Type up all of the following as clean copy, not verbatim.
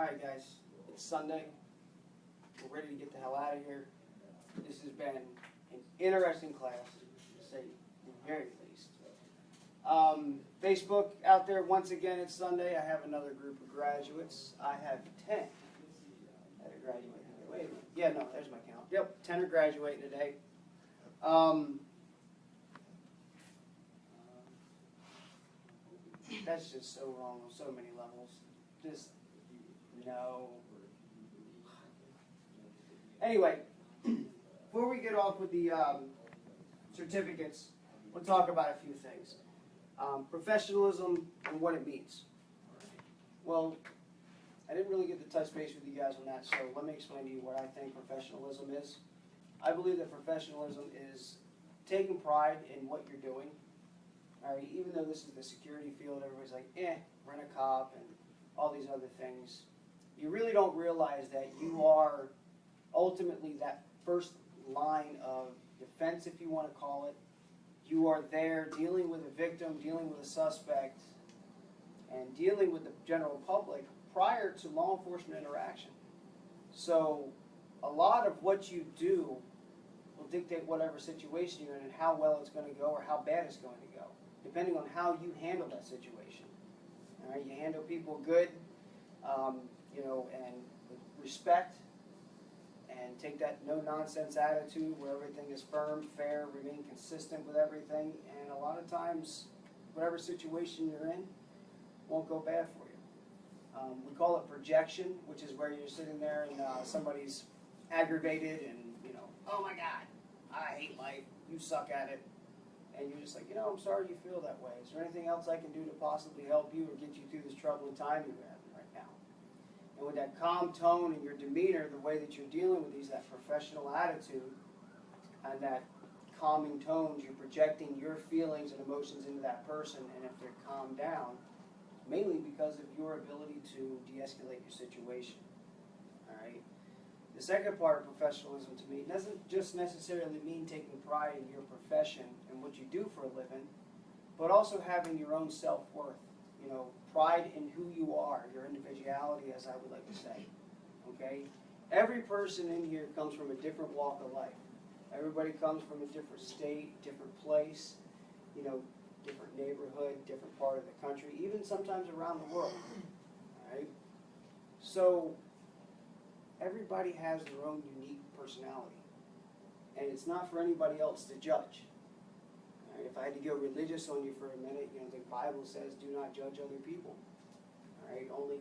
Alright guys, it's Sunday. We're ready to get the hell out of here. This has been an interesting class, to say the very least. Facebook out there, once again, it's Sunday. I have another group of graduates. I have 10 that are graduating today. Wait a minute. Yeah, no, there's my count. Yep, 10 are graduating today. That's just so wrong on so many levels. Just, no. Anyway, before we get off with the certificates, we'll talk about a few things. Professionalism and what it means. Well, I didn't really get to touch base with you guys on that, so let me explain to you what I think professionalism is. I believe that professionalism is taking pride in what you're doing. All right, even though this is the security field, everybody's like, rent a cop and all these other things. You really don't realize that you are ultimately that first line of defense, if you want to call it. You are there dealing with a victim, dealing with a suspect, and dealing with the general public prior to law enforcement interaction. So a lot of what you do will dictate whatever situation you're in and how well it's going to go or how bad it's going to go, depending on how you handle that situation. All right, you handle people good, and with respect, and take that no-nonsense attitude where everything is firm, fair, remain consistent with everything, and a lot of times, whatever situation you're in won't go bad for you. We call it projection, which is where you're sitting there and somebody's aggravated and, oh my God, I hate life, you suck at it. And you're just like, I'm sorry you feel that way. Is there anything else I can do to possibly help you or get you through this troubling time you're having right now? And with that calm tone and your demeanor, the way that you're dealing with these, that professional attitude and that calming tones, you're projecting your feelings and emotions into that person, and if they're calmed down, mainly because of your ability to de-escalate your situation. All right. The second part of professionalism to me doesn't just necessarily mean taking pride in your profession and what you do for a living, but also having your own self-worth. Pride in who you are, your individuality, as I would like to say. Okay? Every person in here comes from a different walk of life. Everybody comes from a different state, different place, different neighborhood, different part of the country, even sometimes around the world. All right? So everybody has their own unique personality, and it's not for anybody else to judge. All right? If I had to go religious on you for a minute, the Bible says do not judge other people. All right? Only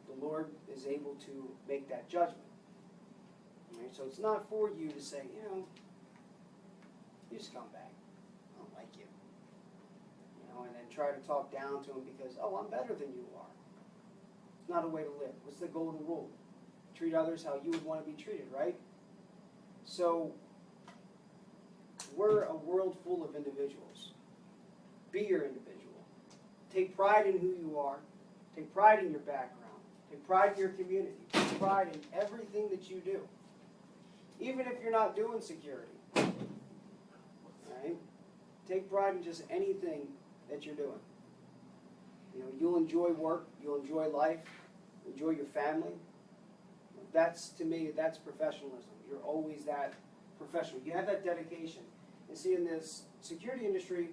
the Lord is able to make that judgment. All right? So it's not for you to say, you just come back. I don't like you. And then try to talk down to them because, I'm better than you are. It's not a way to live. What's the golden rule? Treat others how you would want to be treated, right? So, we're a world full of individuals. Be your individual. Take pride in who you are. Take pride in your background. Take pride in your community. Take pride in everything that you do. Even if you're not doing security. Right? Take pride in just anything that you're doing. You'll enjoy work. You'll enjoy life. Enjoy your family. To me, that's professionalism. You're always that professional. You have that dedication. And see, in this security industry,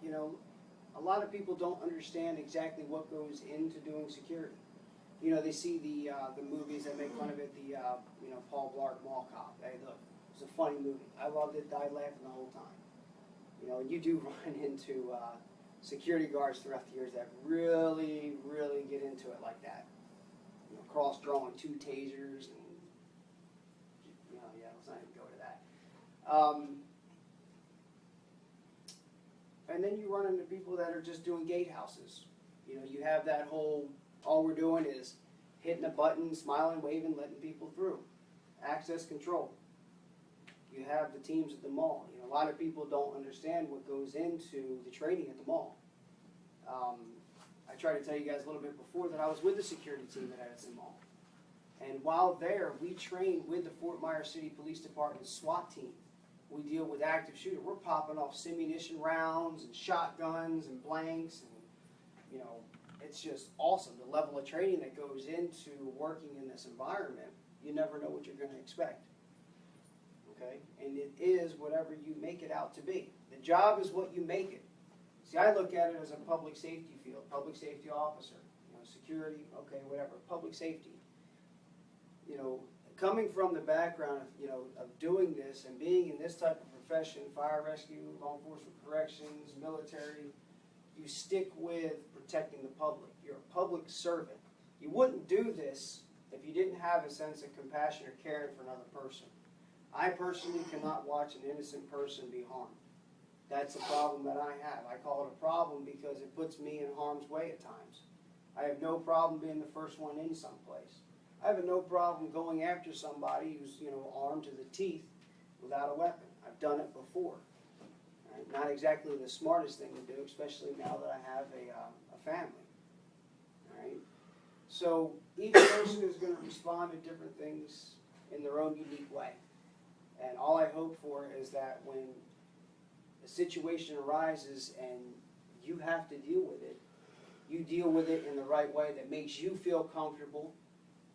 a lot of people don't understand exactly what goes into doing security. They see the movies that make fun of it, the Paul Blart Mall Cop. Hey, look, it's a funny movie. I loved it, died laughing the whole time. You do run into security guards throughout the years that really, really get into it like that. Cross-drawing 2 tasers and, let's not even go to that. And then you run into people that are just doing gatehouses. You have that whole, all we're doing is hitting a button, smiling, waving, letting people through. Access control. You have the teams at the mall. A lot of people don't understand what goes into the training at the mall. I tried to tell you guys a little bit before that I was with the security team at Edison Mall. And while there, we trained with the Fort Myers City Police Department SWAT team. We deal with active shooter. We're popping off simunition rounds and shotguns and blanks and, it's just awesome. The level of training that goes into working in this environment, you never know what you're going to expect. Okay? And it is whatever you make it out to be. The job is what you make it. See, I look at it as a public safety field, public safety officer, security, okay, whatever, public safety. Coming from the background of doing this and being in this type of profession, fire rescue, law enforcement, corrections, military, you stick with protecting the public. You're a public servant. You wouldn't do this if you didn't have a sense of compassion or caring for another person. I personally cannot watch an innocent person be harmed. That's a problem that I have. I call it a problem because it puts me in harm's way at times. I have no problem being the first one in someplace. I have no problem going after somebody who's armed to the teeth without a weapon. I've done it before. Right? Not exactly the smartest thing to do, especially now that I have a family. Right? So each person is going to respond to different things in their own unique way. And all I hope for is that when a situation arises and you have to deal with it, you deal with it in the right way that makes you feel comfortable.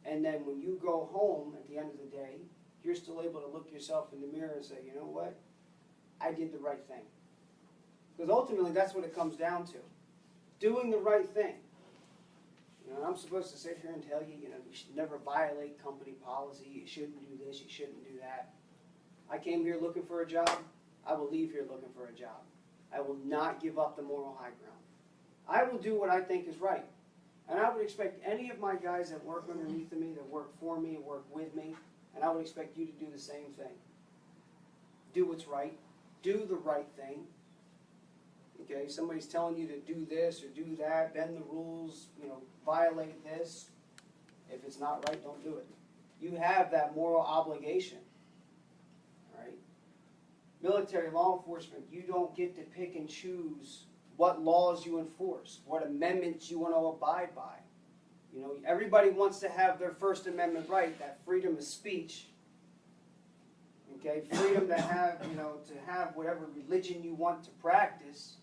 And then when you go home at the end of the day, you're still able to look yourself in the mirror and say, you know what? I did the right thing. Because ultimately that's what it comes down to. Doing the right thing. I'm supposed to sit here and tell you, you should never violate company policy. You shouldn't do this. You shouldn't do that. I came here looking for a job. I will leave here looking for a job. I will not give up the moral high ground. I will do what I think is right. And I would expect any of my guys that work underneath of me, that work for me, work with me, and I would expect you to do the same thing. Do what's right. Do the right thing. Okay, somebody's telling you to do this or do that, bend the rules, violate this. If it's not right, don't do it. You have that moral obligation. All right? Military law enforcement, you don't get to pick and choose what laws you enforce, what amendments you want to abide by. Everybody wants to have their First Amendment right, that freedom of speech. Okay, freedom to have whatever religion you want to practice.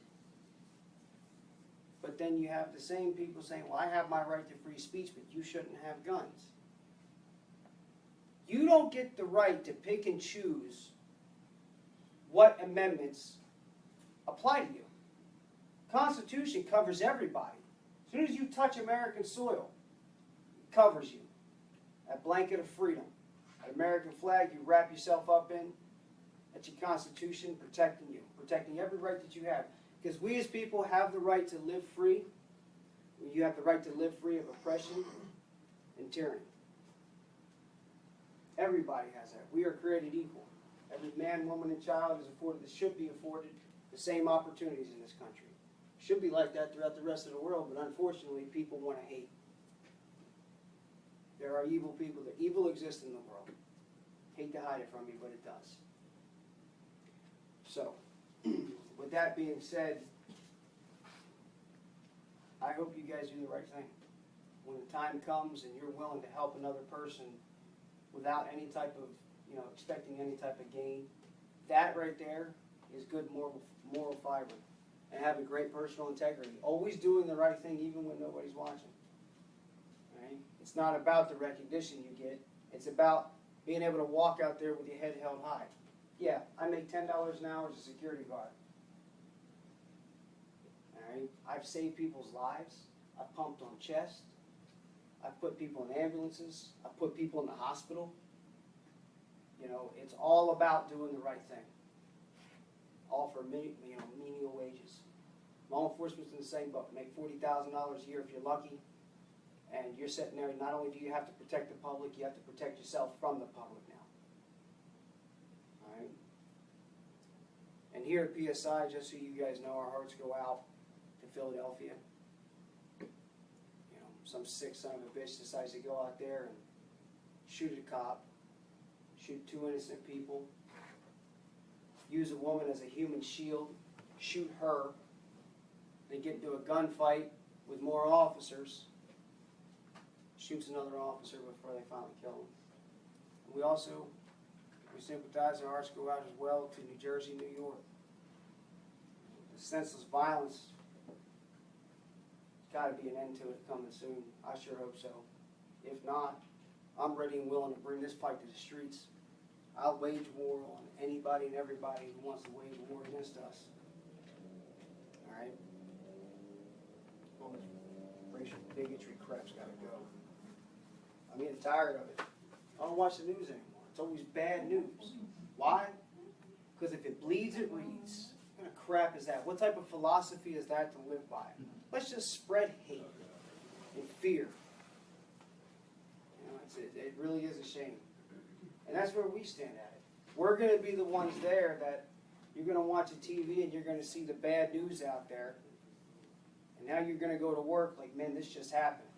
But then you have the same people saying, well, I have my right to free speech, but you shouldn't have guns. You don't get the right to pick and choose what amendments apply to you. The Constitution covers everybody. As soon as you touch American soil, it covers you. That blanket of freedom. That American flag you wrap yourself up in, that's your Constitution protecting you, protecting every right that you have. Because we as people have the right to live free. You have the right to live free of oppression and tyranny. Everybody has that. We are created equal. Every man, woman, and child should be afforded the same opportunities in this country. Should be like that throughout the rest of the world, but unfortunately people want to hate. There are evil people. The evil exists in the world. Hate to hide it from you, but it does. So, with that being said, I hope you guys do the right thing. When the time comes and you're willing to help another person without any type of, expecting any type of gain, that right there is good moral fiber. And having great personal integrity. Always doing the right thing even when nobody's watching. Right? It's not about the recognition you get. It's about being able to walk out there with your head held high. Yeah, I make $10 an hour as a security guard. Right? I've saved people's lives. I've pumped on chests. I've put people in ambulances. I've put people in the hospital. It's all about doing the right thing. All for menial wages. Law enforcement's in the same boat. Make $40,000 a year if you're lucky. And you're sitting there, not only do you have to protect the public, you have to protect yourself from the public now. All right? And here at PSI, just so you guys know, our hearts go out to Philadelphia. Some sick son of a bitch decides to go out there and shoot a cop, shoot 2 innocent people, use a woman as a human shield, shoot her, then get into a gunfight with more officers, shoots another officer before they finally kill him. And we sympathize, our hearts go out as well to New Jersey, New York. The senseless violence got to be an end to it coming soon. I sure hope so. If not, I'm ready and willing to bring this fight to the streets. I'll wage war on anybody and everybody who wants to wage war against us. All right? All this racial bigotry crap's got to go. I'm getting tired of it. I don't watch the news anymore. It's always bad news. Why? Because if it bleeds, it reads. What kind of crap is that? What type of philosophy is that to live by? Let's just spread hate and fear. You know, it really is a shame. And that's where we stand at it. We're going to be the ones there that you're going to watch the TV and you're going to see the bad news out there. And now you're going to go to work like, man, this just happened.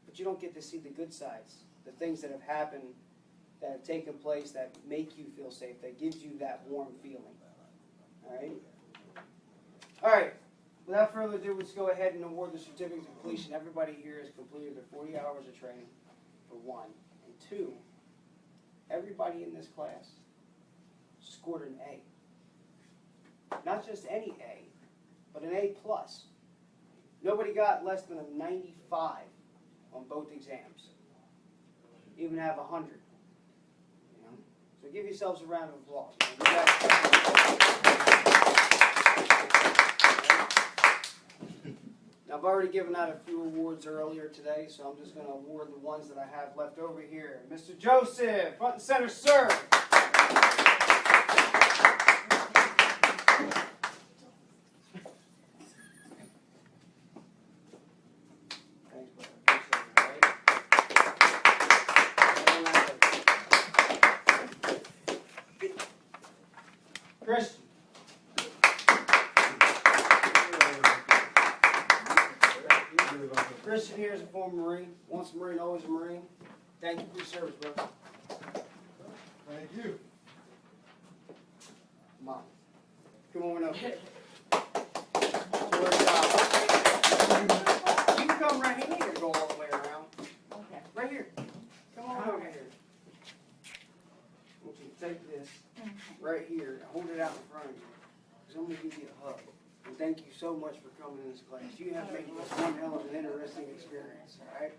But you don't get to see the good sides, the things that have happened, that have taken place, that make you feel safe, that gives you that warm feeling. All right? All right. Without further ado, let's go ahead and award the certificates of completion. Everybody here has completed their 40 hours of training, for one. And two, everybody in this class scored an A. Not just any A, but an A+. Nobody got less than a 95 on both exams. Even have 100. You know? So give yourselves a round of applause. Now, I've already given out a few awards earlier today, so I'm just going to award the ones that I have left over here. Mr. Joseph, front and center, sir. Christian. Christian here is a former Marine. Once a Marine, always a Marine. Thank you for your service, bro. Thank you. Come on. Come on up here. You can come right here and go all the way around. Okay. Right here. Come on over here. I want you to take this right here and hold it out in front of you. Because I'm going to give you a hug. And thank you so much for coming in this class. You have made this one hell of an interesting experience, all right?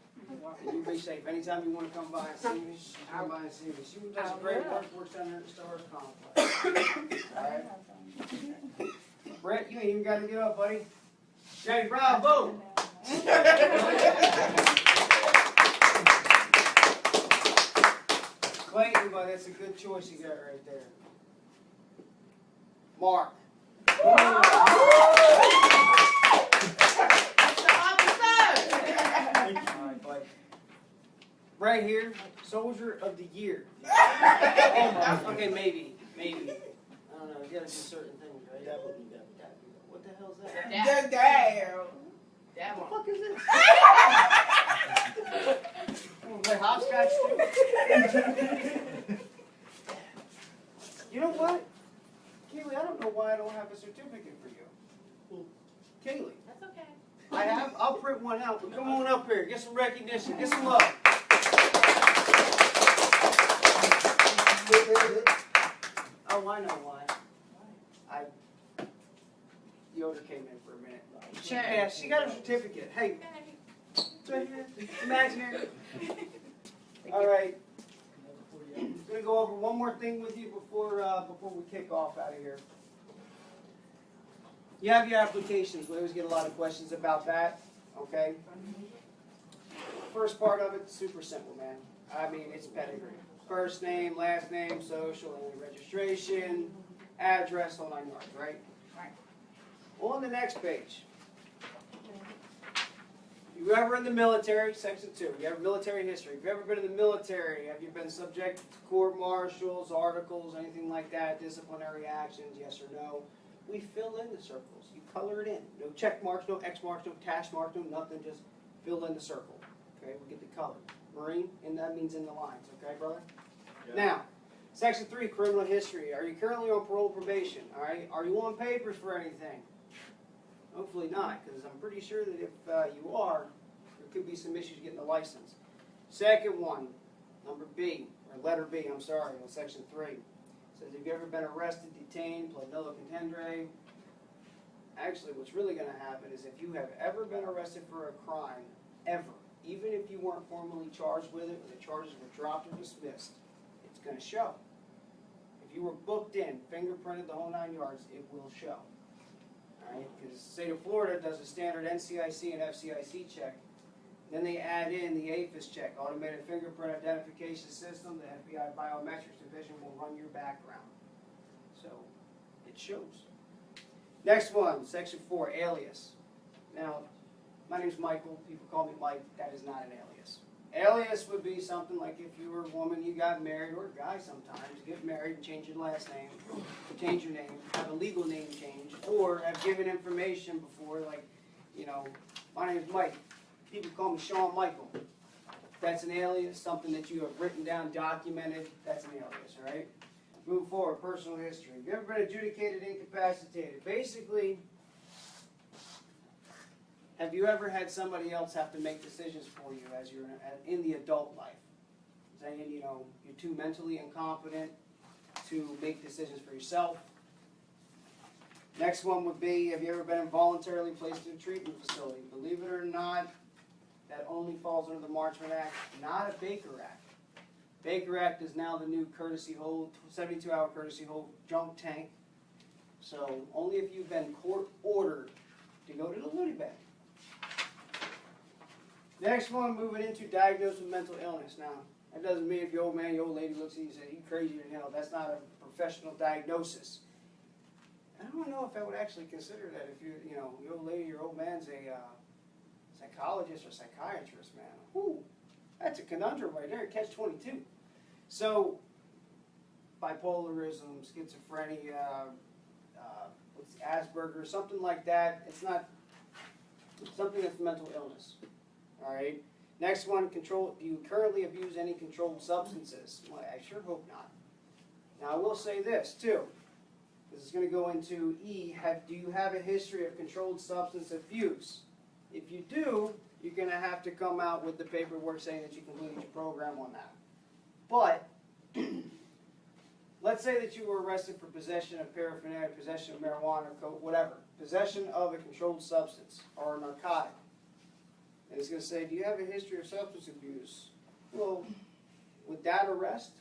And you be safe. Anytime you want to come by and see me, come by and see me. She does some great work, works down there at the Stars Complex. All right? Brett, you ain't even got to get up, buddy. Jay, bravo! Clayton, buddy, that's a good choice you got right there. Mark. All right, buddy. Right here, Soldier of the Year. Almost. Okay, maybe. I don't know. You gotta do certain things, right? That would be that. What the hell's that? That What one. the fuck is this? Play hopscotch too. You know what? Kaylee, I don't know why I don't have a certificate for you. Kaylee. That's okay. I have. I'll print one out. But come on up here. Get some recognition. Get some love. Oh, I know why. Yoda came in for a minute. Yeah, she got her certificate. Hey, it's right here. Imaginary. All right. I'm going to go over one more thing with you before we kick off out of here. You have your applications. We always get a lot of questions about that. Okay? First part of it's super simple, man. I mean, it's pedigree. First name, last name, social, and registration, address, whole 9 yards, right? Right. On the next page. If you ever in the military, section 2, you have military history. If you've ever been in the military, have you been subject to court-martials, articles, anything like that, disciplinary actions, yes or no? We fill in the circles. You color it in. No check marks, no X marks, no dash marks, no nothing. Just fill in the circle. Okay, we get the color. Marine, and that means in the lines. Okay, brother? Yeah. Now, section 3, criminal history. Are you currently on parole probation? All right. Are you on papers for anything? Hopefully not, because I'm pretty sure that if you are, there could be some issues getting the license. Second one, number B, or letter B, I'm sorry, on section 3. It says, have you ever been arrested, detained, pled nullo contendere, Actually, what's really going to happen is if you have ever been arrested for a crime, ever, even if you weren't formally charged with it or the charges were dropped or dismissed, it's going to show. If you were booked in, fingerprinted, the whole 9 yards, it will show. All right? Because the state of Florida does a standard NCIC and FCIC check. Then they add in the AFIS check, Automated Fingerprint Identification System. The FBI Biometrics Division will run your background. So it shows. Next one, Section 4, alias. Now, my name's Michael. People call me Mike. That is not an alias. Alias would be something like if you were a woman, you got married, or a guy sometimes, get married and change your last name, change your name, have a legal name change, or have given information before, like, you know, my name's Mike. People call me Sean Michael. That's an alias, something that you have written down, documented. That's an alias, all right? Move forward, personal history. Have you ever been adjudicated incapacitated? Basically, have you ever had somebody else have to make decisions for you as you're in the adult life? Saying, you know, you're too mentally incompetent to make decisions for yourself. Next one would be, have you ever been involuntarily placed in a treatment facility? Believe it or not, that only falls under the Marchman Act, not a Baker Act. Baker Act is now the new courtesy hold, 72-hour courtesy hold junk tank. So only if you've been court ordered to go to the loony bin. Next one, moving into diagnosed with mental illness. Now, that doesn't mean if your old man, your old lady looks at you and says, you crazy than hell. That's not a professional diagnosis. I don't know if I would actually consider that if you know, your old lady, your old man's a psychologist or psychiatrist, man. Whew, that's a conundrum right there, catch-22. So, bipolarism, schizophrenia, Asperger's, something like that. It's not something that's mental illness. All right. Next one, control. Do you currently abuse any controlled substances? Well, I sure hope not. Now, I will say this too. This is going to go into E. Do you have a history of controlled substance abuse? If you do, you're going to have to come out with the paperwork saying that you completed your program on that. But let's say that you were arrested for possession of paraphernalia, possession of marijuana, or coke, whatever. Possession of a controlled substance or a narcotic. And it's going to say, do you have a history of substance abuse? Well, with that arrest,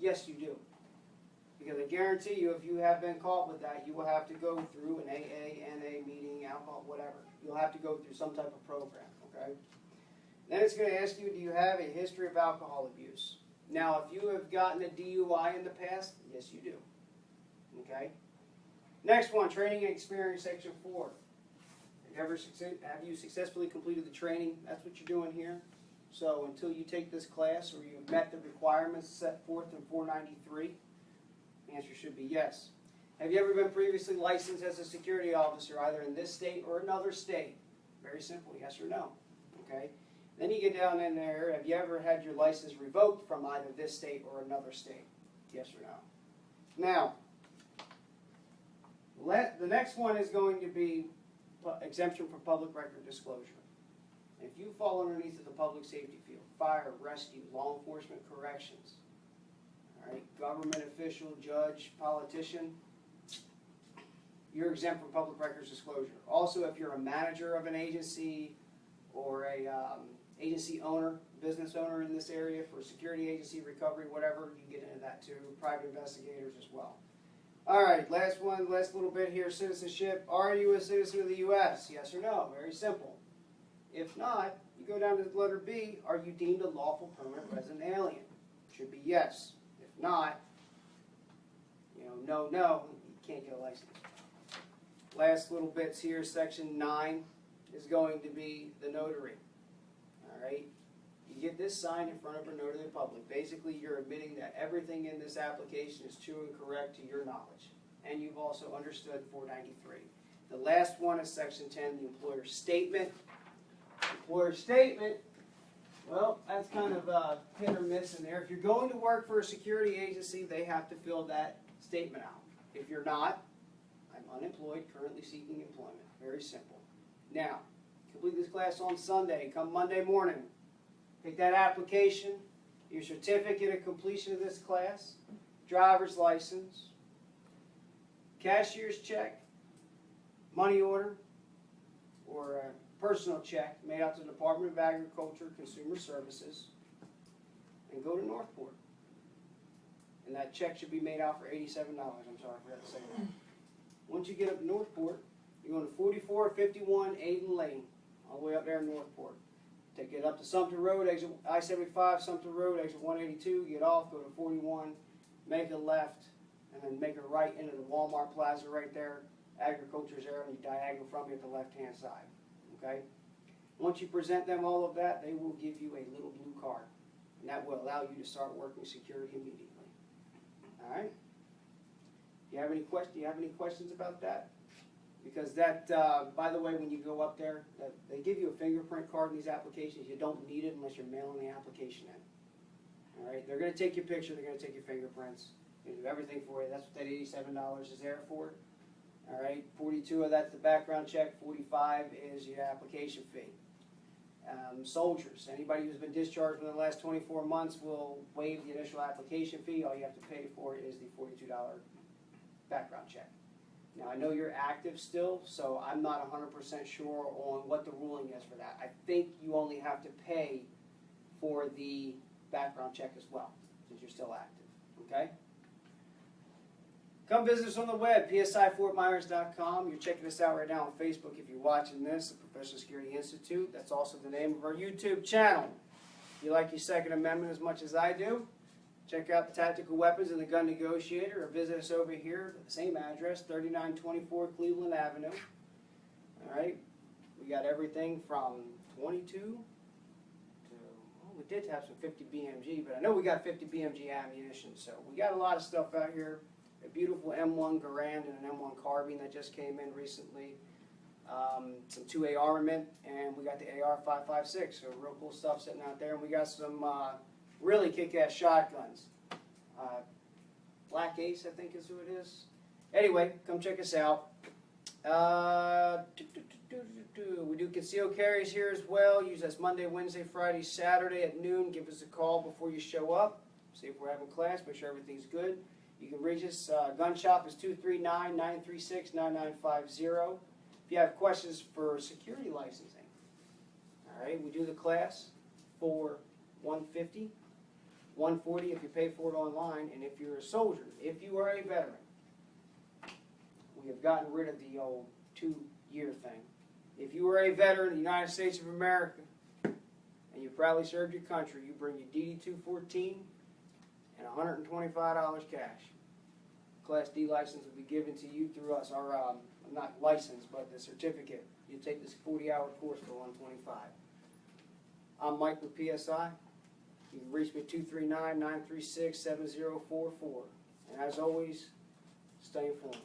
yes, you do. Because I guarantee you, if you have been caught with that, you will have to go through an AA, NA meeting, alcohol, whatever. You'll have to go through some type of program, okay? Then it's going to ask you, do you have a history of alcohol abuse? Now, if you have gotten a DUI in the past, yes, you do. Okay? Next one, training and experience, Section 4. Have you successfully completed the training? That's what you're doing here. So until you take this class or you've met the requirements set forth in 493, the answer should be yes. Have you ever been previously licensed as a security officer either in this state or another state? Very simple, yes or no. Okay. Then you get down in there, have you ever had your license revoked from either this state or another state? Yes or no. Now, the next one is going to be exemption from public record disclosure. If you fall underneath the public safety field, fire, rescue, law enforcement, corrections, all right, government official, judge, politician, you're exempt from public records disclosure. Also, if you're a manager of an agency or a agency owner, business owner in this area for security agency, recovery, whatever, you get into that too. Private investigators as well. All right, last one, last little bit here, citizenship. Are you a citizen of the U.S.? Yes or no? Very simple. If not, you go down to the letter B. Are you deemed a lawful permanent resident alien? Should be yes. If not, you know, no, you can't get a license. Last little bits here, Section 9 is going to be the notary. All right? You get this signed in front of a notary public. Basically, you're admitting that everything in this application is true and correct to your knowledge. And you've also understood 493. The last one is Section 10, the employer statement. Employer statement, well, that's kind of hit or miss in there. If you're going to work for a security agency, they have to fill that statement out. If you're not, I'm unemployed, currently seeking employment. Very simple. Now, complete this class on Sunday. Come Monday morning, take that application, your certificate of completion of this class, driver's license, cashier's check, money order or a personal check made out to the Department of Agriculture, Consumer Services, and go to Northport. And that check should be made out for $87. I'm sorry, I forgot to say that. Once you get up to Northport, you're going to 4451 Aiden Lane, all the way up there in Northport. Take it up to Sumter Road, exit I-75, Sumter Road, exit 182, get off, go to 41, make a left, and then make a right into the Walmart Plaza right there. Agriculture's there on the diagonal from you at the left-hand side. Okay? Once you present them all of that, they will give you a little blue card. And that will allow you to start working security immediately. All right? Do you have any questions about that? Because that, by the way, when you go up there, they give you a fingerprint card in these applications. You don't need it unless you're mailing the application in. All right? They're going to take your picture. They're going to take your fingerprints. They do everything for you. That's what that $87 is there for. All right? 42 of that's the background check. 45 is your application fee. Soldiers, anybody who's been discharged within the last 24 months will waive the initial application fee. All you have to pay for is the $42 background check. Now, I know you're active still, so I'm not 100% sure on what the ruling is for that. I think you only have to pay for the background check as well, since you're still active, okay? Come visit us on the web, psifortmyers.com. You're checking us out right now on Facebook if you're watching this, the Professional Security Institute. That's also the name of our YouTube channel. If you like your Second Amendment as much as I do, check out the Tactical Weapons and the Gun Negotiator, or visit us over here at the same address, 3924 Cleveland Avenue. All right, we got everything from 22 to, well, we did have some 50 BMG, but I know we got 50 BMG ammunition, so we got a lot of stuff out here. A beautiful M1 Garand and an M1 carbine that just came in recently. Some 2A armament, and we got the AR-556, so real cool stuff sitting out there. And we got some really kick-ass shotguns. Black Ace, I think is who it is. Anyway, come check us out. We do concealed carries here as well. Use us Monday, Wednesday, Friday, Saturday at noon. Give us a call before you show up. See if we're having class. Make sure everything's good. You can reach us. Gun shop is 239-936-9950. If you have questions for security licensing, all right, we do the class for $150, $140 if you pay for it online, and if you're a soldier, if you are a veteran, we have gotten rid of the old 2-year thing. If you are a veteran of the United States of America and you proudly served your country, you bring your DD-214 and $125 cash. Class D license will be given to you through us, our not license, but the certificate. You take this 40-hour course for $125. I'm Mike with PSI. You can reach me at 239-936-7044. And as always, stay informed.